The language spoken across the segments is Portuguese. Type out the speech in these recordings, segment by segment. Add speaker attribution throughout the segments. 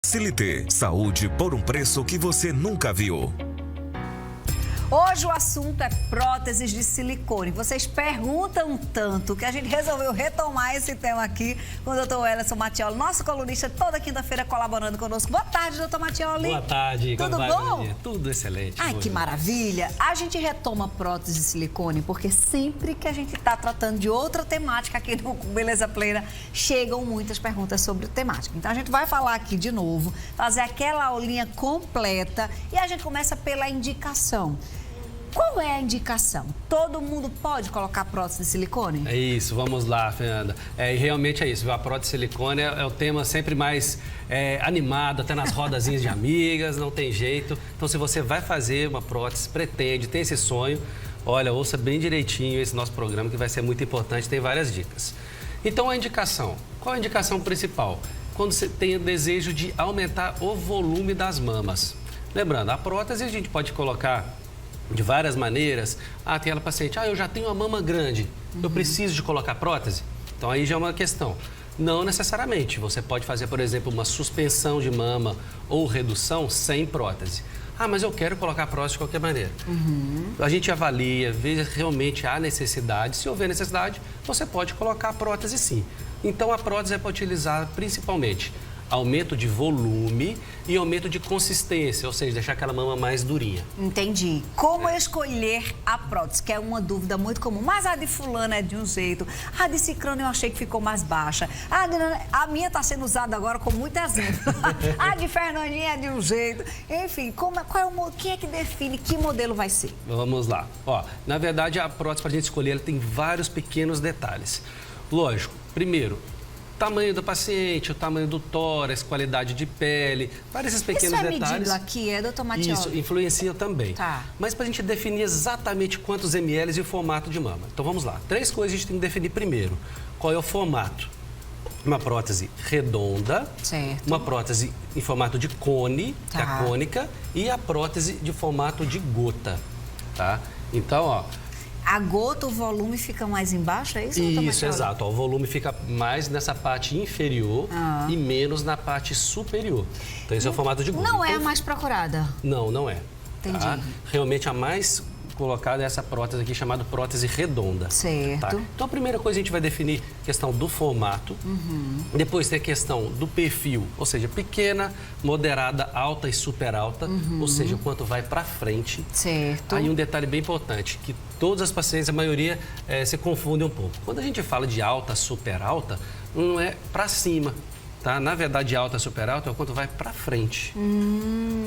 Speaker 1: Silite, saúde por um preço que você nunca viu.
Speaker 2: Hoje o assunto é próteses de silicone. Vocês perguntam tanto que a gente resolveu retomar esse tema aqui com o doutor Wellerson Mattioli, nosso colunista, toda quinta-feira colaborando conosco. Boa tarde, doutor Mattioli.
Speaker 3: Boa tarde.
Speaker 2: Tudo bom?
Speaker 3: Tudo excelente.
Speaker 2: Ai, que maravilha. A gente retoma prótese de silicone porque sempre que a gente está tratando de outra temática aqui no Beleza Plena, chegam muitas perguntas sobre a temática. Então a gente vai falar aqui de novo, fazer aquela aulinha completa e a gente começa pela indicação. Qual é a indicação? Todo mundo pode colocar prótese de silicone?
Speaker 3: É isso, vamos lá, Fernanda. E realmente é isso, a prótese de silicone é o tema sempre mais animado, até nas rodazinhas de amigas, não tem jeito. Então, se você vai fazer uma prótese, pretende, tem esse sonho, olha, ouça bem direitinho esse nosso programa que vai ser muito importante, tem várias dicas. Então, a indicação. Qual a indicação principal? Quando você tem o desejo de aumentar o volume das mamas. Lembrando, a prótese a gente pode colocar de várias maneiras. Tem ela paciente, eu já tenho uma mama grande, eu preciso de colocar prótese? Então aí já é uma questão. Não necessariamente, você pode fazer, por exemplo, uma suspensão de mama ou redução sem prótese. Mas eu quero colocar prótese de qualquer maneira. A gente avalia, vê se realmente há necessidade. Se houver necessidade, você pode colocar a prótese sim. Então a prótese é para utilizar principalmente aumento de volume e aumento de consistência, ou seja, deixar aquela mama mais durinha.
Speaker 2: Entendi. Como escolher a prótese? Que é uma dúvida muito comum. Mas a de fulano é de um jeito, a de ciclano eu achei que ficou mais baixa. A minha está sendo usada agora com muito exemplo. A de Fernandinha é de um jeito. Enfim, quem é que define que modelo vai ser?
Speaker 3: Vamos lá. Na verdade, a prótese, para a gente escolher, ela tem vários pequenos detalhes. Lógico, primeiro, tamanho do paciente, o tamanho do tórax, qualidade de pele, vários esses pequenos detalhes.
Speaker 2: Isso é medido aqui, doutor Mattioli?
Speaker 3: Isso, influencia também.
Speaker 2: Tá.
Speaker 3: Mas para a gente definir exatamente quantos ml e o formato de mama. Então vamos lá. 3 coisas a gente tem que definir primeiro. Qual é o formato? Uma prótese redonda,
Speaker 2: certo,
Speaker 3: uma prótese em formato de cone, que é a cônica, e a prótese de formato de gota, tá? Então,
Speaker 2: a gota, o volume fica mais embaixo, é isso?
Speaker 3: Isso, exato. O volume fica mais nessa parte inferior e menos na parte superior. Então, esse é o formato de gota.
Speaker 2: Não é a mais procurada?
Speaker 3: Não, não é.
Speaker 2: Entendi.
Speaker 3: Tá? Realmente, a mais colocada é essa prótese aqui, chamada prótese redonda.
Speaker 2: Certo.
Speaker 3: Tá? Então, a primeira coisa, a gente vai definir a questão do formato. Depois tem a questão do perfil, ou seja, pequena, moderada, alta e super alta. Ou seja, o quanto vai para frente.
Speaker 2: Certo.
Speaker 3: Aí um detalhe bem importante, que todas as pacientes, a maioria, se confundem um pouco. Quando a gente fala de alta, super alta, não é para cima. Tá? Na verdade, alta, super alta é o quanto vai para frente.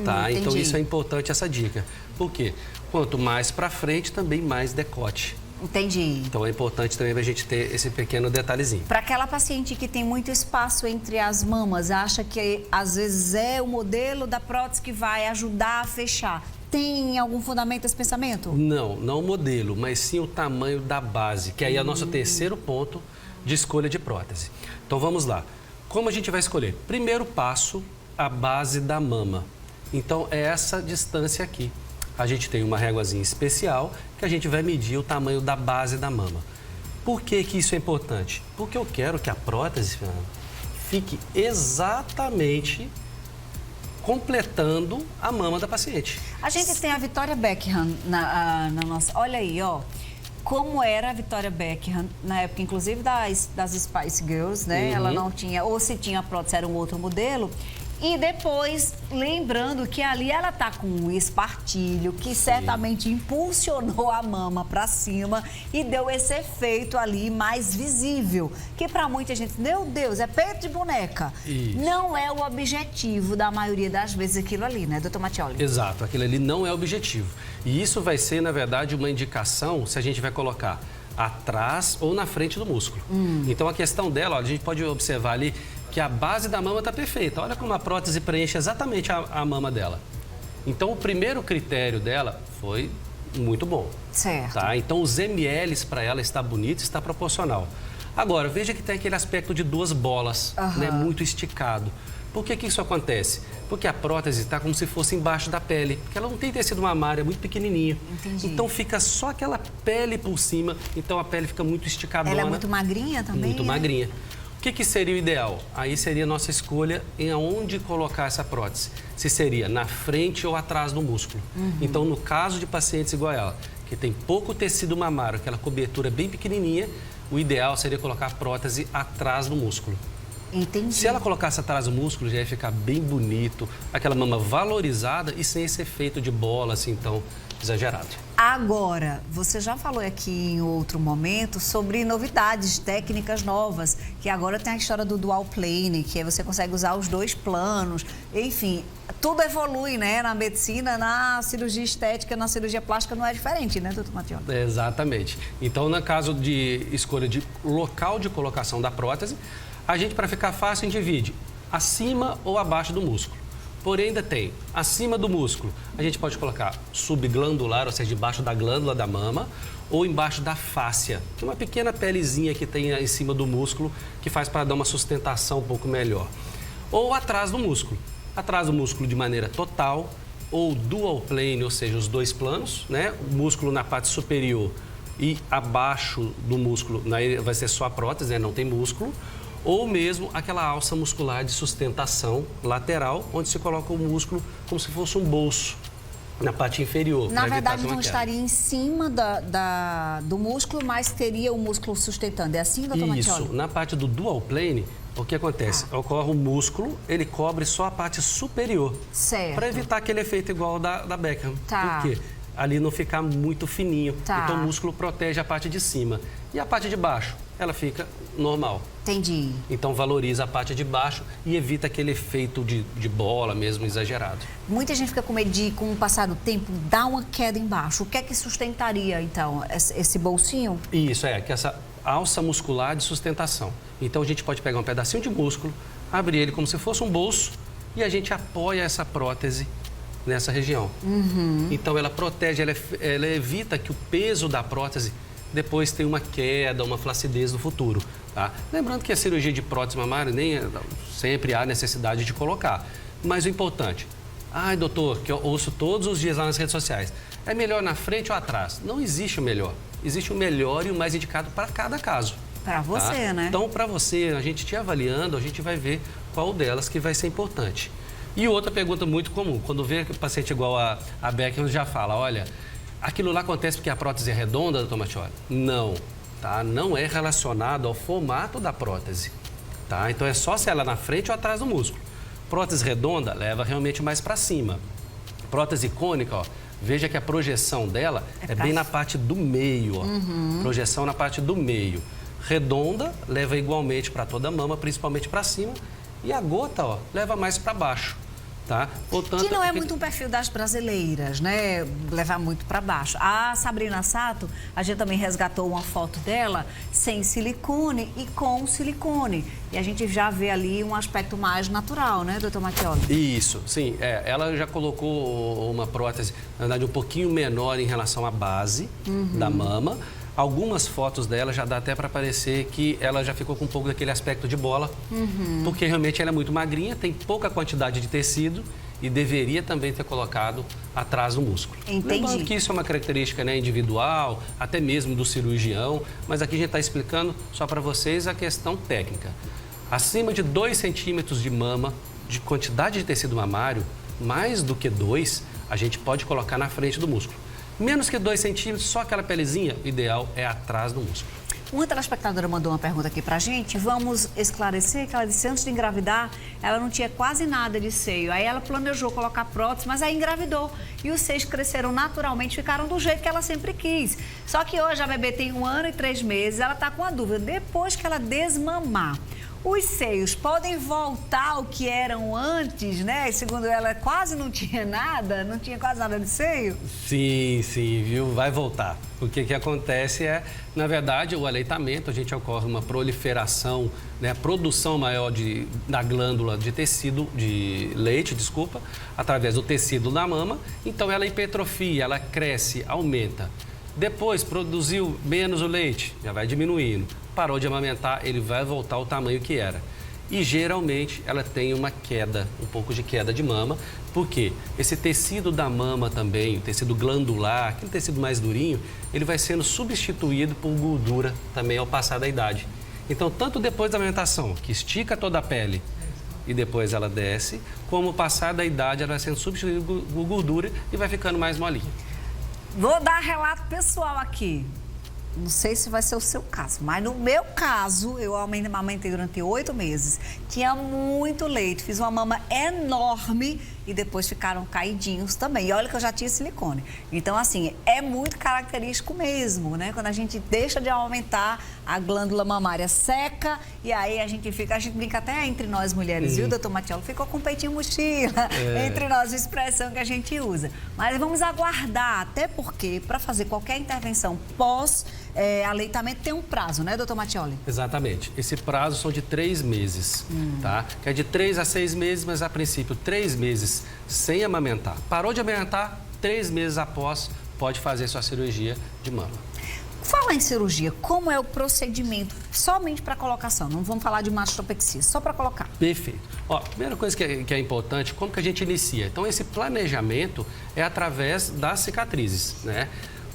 Speaker 3: Tá? Então, isso é importante, essa dica. Por quê? Quanto mais para frente, também mais decote.
Speaker 2: Entendi.
Speaker 3: Então, é importante também a gente ter esse pequeno detalhezinho.
Speaker 2: Para aquela paciente que tem muito espaço entre as mamas, acha que às vezes é o modelo da prótese que vai ajudar a fechar. Tem algum fundamento esse pensamento?
Speaker 3: Não o modelo, mas sim o tamanho da base, que aí é o nosso terceiro ponto de escolha de prótese. Então, vamos lá. Como a gente vai escolher? Primeiro passo, a base da mama. Então, é essa distância aqui. A gente tem uma réguazinha especial que a gente vai medir o tamanho da base da mama. Por que isso é importante? Porque eu quero que a prótese, Fernanda, fique exatamente completando a mama da paciente.
Speaker 2: A gente tem a Victoria Beckham na nossa... Olha aí, como era a Victoria Beckham na época, inclusive das Spice Girls, né? Ela não tinha, ou se tinha a prótese, era um outro modelo. E depois, lembrando que ali ela tá com um espartilho que certamente impulsionou a mama para cima e deu esse efeito ali mais visível. Que para muita gente, meu Deus, é peito de boneca.
Speaker 3: Isso.
Speaker 2: Não é o objetivo da maioria das vezes aquilo ali, né, doutor Mattioli?
Speaker 3: Exato, aquilo ali não é o objetivo. E isso vai ser, na verdade, uma indicação se a gente vai colocar atrás ou na frente do músculo. Então, a questão dela, a gente pode observar ali que a base da mama está perfeita. Olha como a prótese preenche exatamente a mama dela. Então, o primeiro critério dela foi muito bom.
Speaker 2: Certo.
Speaker 3: Tá? Então, os mLs para ela está bonito, está proporcional. Agora, veja que tem aquele aspecto de 2 bolas, né, muito esticado. Por que isso acontece? Porque a prótese está como se fosse embaixo da pele, porque ela não tem tecido mamário, é muito pequenininho.
Speaker 2: Entendi.
Speaker 3: Então fica só aquela pele por cima, então a pele fica muito esticadona.
Speaker 2: Ela é muito magrinha também?
Speaker 3: Muito magrinha. que seria o ideal? Aí seria a nossa escolha em aonde colocar essa prótese. Se seria na frente ou atrás do músculo. Então, no caso de pacientes igual a ela, que tem pouco tecido mamário, aquela cobertura bem pequenininha, o ideal seria colocar a prótese atrás do músculo.
Speaker 2: Entendi.
Speaker 3: Se ela colocasse atrás do músculo, já ia ficar bem bonito, aquela mama valorizada e sem esse efeito de bola, assim, tão exagerado.
Speaker 2: Agora, você já falou aqui em outro momento sobre novidades, técnicas novas, que agora tem a história do dual plane, que aí você consegue usar os dois planos, enfim, tudo evolui, né? Na medicina, na cirurgia estética, na cirurgia plástica não é diferente, né, doutor Matioli?
Speaker 3: Exatamente. Então, no caso de escolha de local de colocação da prótese, a gente, para ficar fácil, divide acima ou abaixo do músculo. Porém, ainda tem, acima do músculo, a gente pode colocar subglandular, ou seja, debaixo da glândula da mama, ou embaixo da fáscia, que é uma pequena pelezinha que tem em cima do músculo, que faz para dar uma sustentação um pouco melhor. Ou atrás do músculo. Atrás do músculo de maneira total, ou dual plane, ou seja, os dois planos, né? O músculo na parte superior e abaixo do músculo, vai ser só a prótese, né? Não tem músculo. Ou mesmo aquela alça muscular de sustentação lateral, onde se coloca o músculo como se fosse um bolso na parte inferior.
Speaker 2: Na verdade, não estaria em cima do músculo, mas teria o músculo sustentando. É assim, doutor Matioli?
Speaker 3: Isso. Na parte do dual plane, o que acontece? Ocorre o músculo, ele cobre só a parte superior.
Speaker 2: Certo.
Speaker 3: Para evitar aquele efeito igual da Beckham.
Speaker 2: Tá.
Speaker 3: Por quê? Ali não ficar muito fininho.
Speaker 2: Tá.
Speaker 3: Então, o músculo protege a parte de cima. E a parte de baixo, ela fica normal.
Speaker 2: Entendi.
Speaker 3: Então, valoriza a parte de baixo e evita aquele efeito de bola mesmo exagerado.
Speaker 2: Muita gente fica com medo de, com o passar do tempo, dar uma queda embaixo. O que é que sustentaria, então, esse bolsinho?
Speaker 3: Isso, que essa alça muscular de sustentação. Então, a gente pode pegar um pedacinho de músculo, abrir ele como se fosse um bolso e a gente apoia essa prótese nessa região. Então, ela protege, ela evita que o peso da prótese depois tenha uma queda, uma flacidez no futuro. Tá? Lembrando que a cirurgia de prótese mamária nem sempre há necessidade de colocar. Mas o importante, doutor, que eu ouço todos os dias lá nas redes sociais, é melhor na frente ou atrás? Não existe o melhor. Existe o melhor e o mais indicado para cada caso.
Speaker 2: Para você, né?
Speaker 3: Então, para você, a gente te avaliando, a gente vai ver qual delas que vai ser importante. E outra pergunta muito comum, quando vê que o paciente igual a Beckham já fala, olha, aquilo lá acontece porque a prótese é redonda, doutor Matioli? Não, tá? Não é relacionado ao formato da prótese, tá? Então é só se ela é na frente ou atrás do músculo. Prótese redonda leva realmente mais para cima. Prótese cônica, ó, veja que a projeção dela é bem na parte do meio, ó. Projeção na parte do meio. Redonda leva igualmente para toda a mama, principalmente para cima. E a gota, ó, leva mais para baixo. Tá? Portanto,
Speaker 2: que não é muito um perfil das brasileiras, né? Levar muito para baixo. A Sabrina Sato, a gente também resgatou uma foto dela sem silicone e com silicone. E a gente já vê ali um aspecto mais natural, né, doutor Matioli?
Speaker 3: Isso, sim. Ela já colocou uma prótese, na verdade, um pouquinho menor em relação à base da mama. Algumas fotos dela já dá até para parecer que ela já ficou com um pouco daquele aspecto de bola, porque realmente ela é muito magrinha, tem pouca quantidade de tecido e deveria também ter colocado atrás do músculo.
Speaker 2: Entendi.
Speaker 3: Lembrando que isso é uma característica, né, individual, até mesmo do cirurgião, mas aqui a gente está explicando só para vocês a questão técnica. Acima de 2 centímetros de mama, de quantidade de tecido mamário, mais do que 2, a gente pode colocar na frente do músculo. Menos que 2 centímetros, só aquela pelezinha, o ideal é atrás do músculo.
Speaker 2: Uma telespectadora mandou uma pergunta aqui pra gente. Vamos esclarecer que ela disse que antes de engravidar, ela não tinha quase nada de seio. Aí ela planejou colocar prótese, mas aí engravidou. E os seios cresceram naturalmente, ficaram do jeito que ela sempre quis. Só que hoje a bebê tem 1 ano e 3 meses, ela tá com a dúvida. Depois que ela desmamar, os seios podem voltar ao que eram antes, né? Segundo ela, quase não tinha nada, não tinha quase nada de seio?
Speaker 3: Sim, viu? Vai voltar. O que acontece é, na verdade, o aleitamento, a gente ocorre uma proliferação, né? Produção maior da glândula de tecido, de leite, através do tecido da mama. Então, ela hipertrofia, ela cresce, aumenta. Depois, produziu menos o leite, já vai diminuindo. Parou de amamentar, ele vai voltar ao tamanho que era. E, geralmente, ela tem uma queda, um pouco de queda de mama. Por quê? Esse tecido da mama também, o tecido glandular, aquele tecido mais durinho, ele vai sendo substituído por gordura também ao passar da idade. Então, tanto depois da amamentação, que estica toda a pele e depois ela desce, como passar da idade, ela vai sendo substituída por gordura e vai ficando mais molinha.
Speaker 2: Vou dar relato pessoal aqui. Não sei se vai ser o seu caso, mas no meu caso, eu amamentei durante 8 meses. Tinha muito leite, fiz uma mama enorme e depois ficaram caidinhos também. E olha que eu já tinha silicone. Então, assim, é muito característico mesmo, né? Quando a gente deixa de aumentar, a glândula mamária seca e aí a gente brinca até entre nós mulheres, viu, doutor Matiolo? Ficou com peitinho mochila, entre nós, a expressão que a gente usa. Mas vamos aguardar, até porque para fazer qualquer intervenção pós-aleitamento tem um prazo, né, doutor Matioli?
Speaker 3: Exatamente. Esse prazo são de 3 meses, tá? Que é de 3 a 6 meses, mas a princípio 3 meses sem amamentar. Parou de amamentar, 3 meses após, pode fazer sua cirurgia de mama.
Speaker 2: Falar em cirurgia, como é o procedimento somente para colocação? Não vamos falar de mastopexia, só para colocar.
Speaker 3: Perfeito. Ó, primeira coisa que é importante, como que a gente inicia? Então, esse planejamento é através das cicatrizes, né?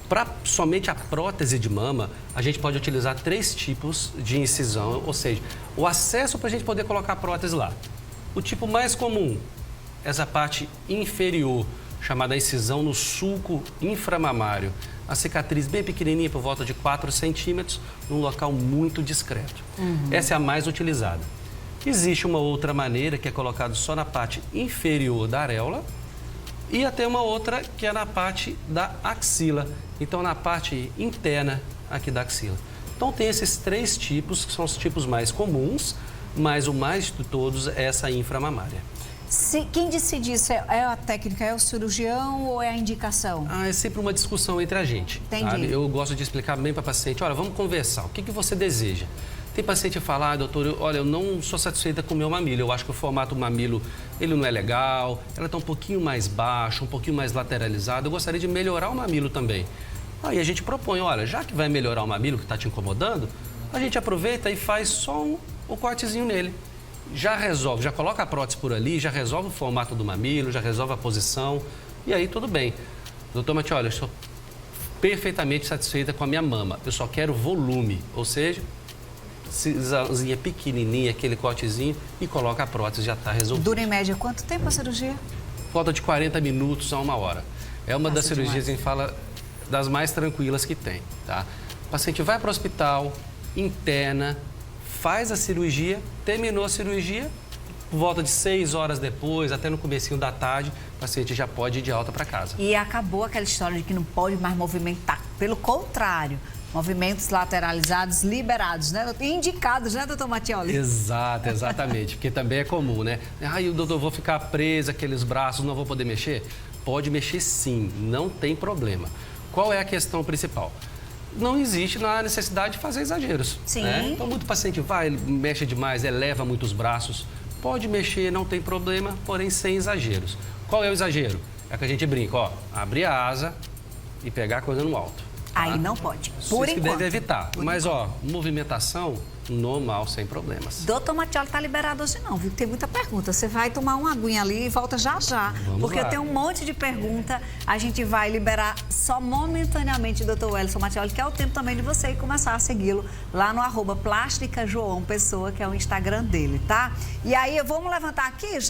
Speaker 3: Para somente a prótese de mama, a gente pode utilizar 3 tipos de incisão, ou seja, o acesso para a gente poder colocar a prótese lá. O tipo mais comum, essa parte inferior, chamada incisão no sulco inframamário. A cicatriz bem pequenininha, por volta de 4 centímetros, num local muito discreto. Essa é a mais utilizada. Existe uma outra maneira, que é colocado só na parte inferior da areola, e até uma outra que é na parte da axila, então na parte interna aqui da axila. Então tem esses 3 tipos, que são os tipos mais comuns, mas o mais de todos é essa inframamária.
Speaker 2: Quem decide isso é a técnica, é o cirurgião ou é a indicação?
Speaker 3: É sempre uma discussão entre a gente.
Speaker 2: Entendi.
Speaker 3: Sabe? Eu gosto de explicar bem para a paciente, olha, vamos conversar, o que você deseja? Tem paciente que fala, doutor, olha, eu não sou satisfeita com o meu mamilo, eu acho que o formato do mamilo, ele não é legal, ela está um pouquinho mais baixa, um pouquinho mais lateralizada, eu gostaria de melhorar o mamilo também. Aí a gente propõe, olha, já que vai melhorar o mamilo que está te incomodando, a gente aproveita e faz só um cortezinho nele. Já resolve, já coloca a prótese por ali, já resolve o formato do mamilo, já resolve a posição, e aí tudo bem. Doutor Matioli, eu estou perfeitamente satisfeita com a minha mama, eu só quero volume, ou seja, cisazinha pequenininha, aquele cortezinho, e coloca a prótese, já está resolvido.
Speaker 2: Dura em média quanto tempo a cirurgia?
Speaker 3: Falta de 40 minutos a 1 hora. É uma das cirurgias que a gente fala das mais tranquilas que tem, tá? O paciente vai para o hospital, interna, faz a cirurgia, terminou a cirurgia, por volta de 6 horas depois, até no comecinho da tarde, o paciente já pode ir de alta para casa. E
Speaker 2: acabou aquela história de que não pode mais movimentar. Pelo contrário, movimentos lateralizados liberados, né? Indicados, né, doutor Matioli?
Speaker 3: Exato, exatamente, porque também é comum, né? Ai, doutor, vou ficar presa, aqueles braços, não vou poder mexer? Pode mexer sim, não tem problema. Qual é a questão principal? Não existe a necessidade de fazer exageros.
Speaker 2: Sim.
Speaker 3: Né? Então, muito paciente vai, mexe demais, eleva muito os braços. Pode mexer, não tem problema, porém sem exageros. Qual é o exagero? É que a gente brinca, ó, abrir a asa e pegar a coisa no alto. Tá?
Speaker 2: Aí não pode, por
Speaker 3: Isso
Speaker 2: enquanto.
Speaker 3: que deve evitar. Mas, ó, movimentação normal, sem problemas.
Speaker 2: Doutor Matioli tá liberado hoje não, viu? Tem muita pergunta. Você vai tomar uma aguinha ali e volta já já.
Speaker 3: Vamos lá.
Speaker 2: Eu tenho um monte de pergunta. A gente vai liberar só momentaneamente o doutor Wellington Matioli, que é o tempo também de você começar a segui-lo lá no @Plástica João Pessoa, que é o Instagram dele, tá? E aí, vamos levantar aqui já.